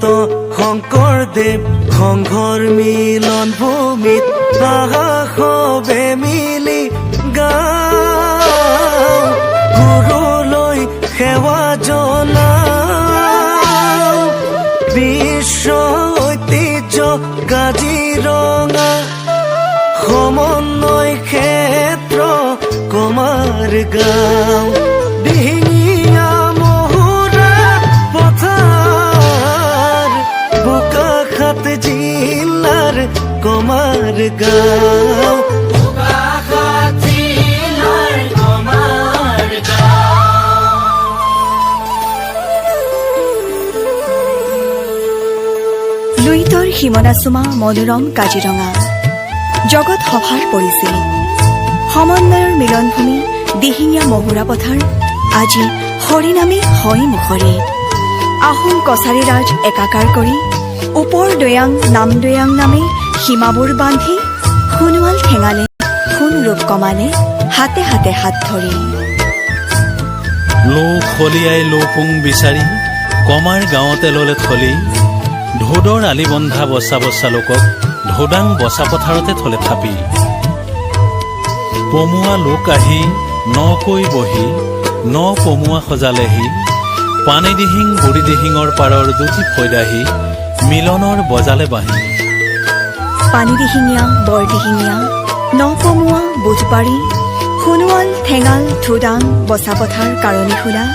শ্ৰীমন্ত শংকৰদেৱ সংঘৰ মিলন ভূমিত সাহসে মিলি গাওঁ গুৰুলৈ সেৱা জনাওঁ বিশ্ব ঐতিহ্য কাজিৰঙা সমন্বয় ক্ষেত্ৰ কমাৰ গাঁও দিহিঙীয়া মহুৰা পথাৰ বোকাখাত জিলাৰ কমাৰ গাঁও লুইতৰ সীমনাচুমা মনোৰম কাজিৰঙা জগত সভাৰ পৰিছিল সমন্বয়ৰ মিলনভূমি দিহিঙীয়া মহুৰা পথাৰ আজি হৰিনামে হয় মুখৰে আহোম কছাৰী ৰাজ একাকাৰ কৰি ওপৰ দৈয়াং নাম দৈয়াং নামে সীমাবোৰ বান্ধি সোণোৱাল ঠেঙালে সোণ ৰূপ কমালে হাতে হাতে হাত ধৰি লো খলিয়াই লোপুং বিচাৰি কমাৰ গাঁৱতে ললে থলি ঢোদৰ আলি বন্ধা বচা বচা লোকক ঢোদাং বচা পথাৰতে থলে থাপি পমুৱা লোক আহি নকৈ বহি ন পমুৱা সজালেহি পানী দিহিং বুঢ়ী দিহিঙৰ পাৰৰ দুটি ফৈদাহি মিলনৰ বজালে বাঁহী পানী দিহিঙীয়া বৰ দিহিঙীয়া ন পমুৱা বুধবাৰী সোণোৱাল ঠেঙাল ঢোদাং বচা পথাৰ কাৰণী খোলা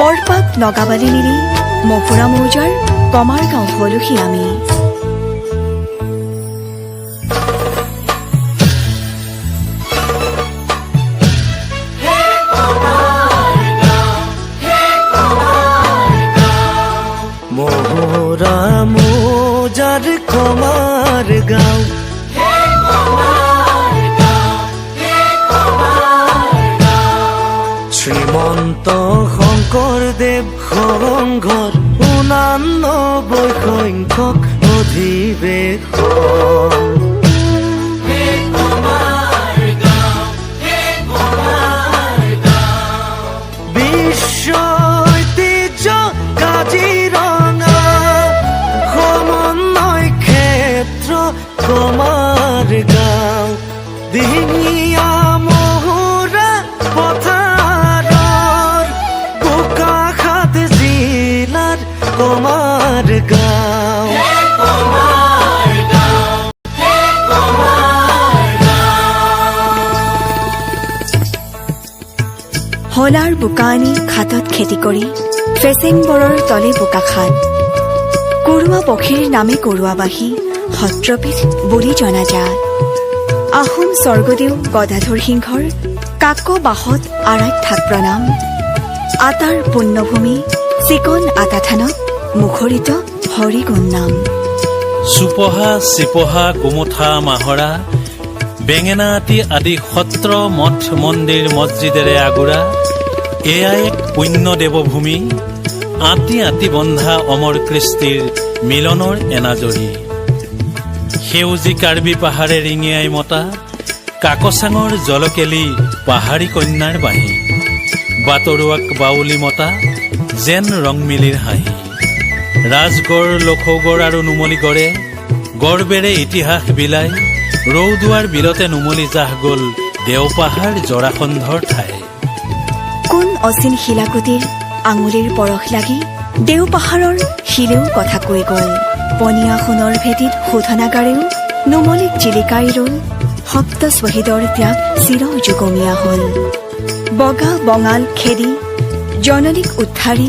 বৰপাক নগাবালি মিলি মহুৰা মৌজাৰ কমাৰ গাঁও হলোহি আমি মহুৰা মৌজাৰ কমাৰ গাঁও শ্ৰীমন্ত শংকৰদেৱ সংঘৰ 89 সংখ্যক অধিৱেশন বিশ্ব ঐতিহ্য কাজিৰঙা সমন্বয় ক্ষেত্ৰ কমাৰ গাঁও দিহিঙীয়া মহুৰা পথাৰৰ বোকাখাত জিলাৰ কমাৰ গাঁও হলাৰ বোকানি খাটত খেতি কৰি ফেচেংবৰৰ তলে বোকাখাত কৰোৱা পক্ষীৰ নামে কৰোৱাবাহী সত্ৰপীঠ বুলি জনাজাত আহোম স্বৰ্গদেউ গদাধৰ সিংহৰ কাক বাহত আৰাধ্যাক প্ৰণাম আটাৰ পুণ্যভূমি চিকন আটাথানত মুখৰিত হৰিগুণ নাম চুপহা চিপহা গোমঠা মাহৰা বেঙেনাআটি আদি সত্ৰ মঠ মন্দিৰ মছজিদেৰে আগুৰা এয়া এক পুণ্য দেৱভূমি আটি আটি বন্ধা অমৰ কৃষ্টিৰ মিলনৰ এনাজৰী সেউজী কাৰ্বি পাহাৰে ৰিঙিয়াই মতা কাকচাঙৰ জলকেলি পাহাৰী কন্যাৰ বাঁহী বাটৰুৱাক বাউলী মতা যেন ৰংমিলিৰ হাঁহি ৰাজগড় লখৌগড় আৰু নুমলীগড়ে গড়বেৰে ইতিহাস বিলাই ৰৌদুৱাৰ বিলতে নুমলী জাহ গল দেওপাহাৰ জৰাসন্ধৰ ঠাই কোন অচিন শিলাকুটিৰ আঙুলিৰ পৰশ লাগি দেওপাহাৰৰ শিলেও কথা কৈ গল পনীয়া সোণৰ ভেটিত শোধনাগাৰেও নুমলীক জিলিকাই ৰল সপ্ত শ্বহীদৰ ত্যাগ চিৰ যুগমীয়া হল বগা বঙাল খেদি জননীক উদ্ধাৰি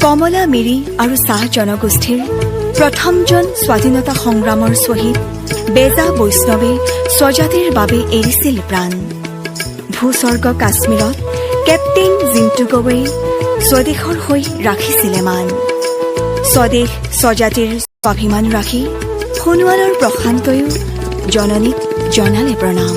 কমলা মিৰি আৰু চাহ জনগোষ্ঠীৰ প্ৰথমজন স্বাধীনতা সংগ্ৰামৰ শ্বহীদ বেজা বৈষ্ণৱে স্বজাতিৰ বাবে এৰিছিল প্ৰাণ ভূস্বৰ্গ কাশ্মীৰত কেপ্টেইন জিন্তু গগৈয়ে স্বদেশৰ হৈ ৰাখিছিলে মান স্বদেশ স্বজাতিৰ স্বাভিমান ৰাখি সোণোৱালৰ প্ৰশান্তয়ো জননীক জনালে প্ৰণাম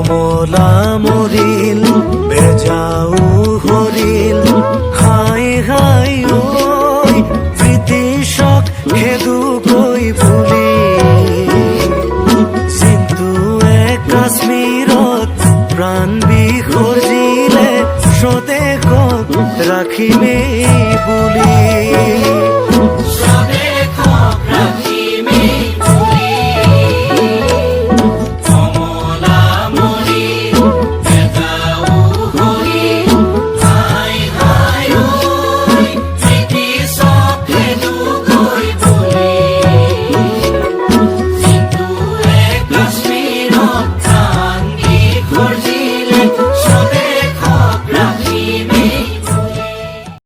কমলা মৰিল বেজাও হৰিল হাই হাই ঐ ব্ৰিটিছক খেদু কৈ ভুলি ৰাখিমেই বুলি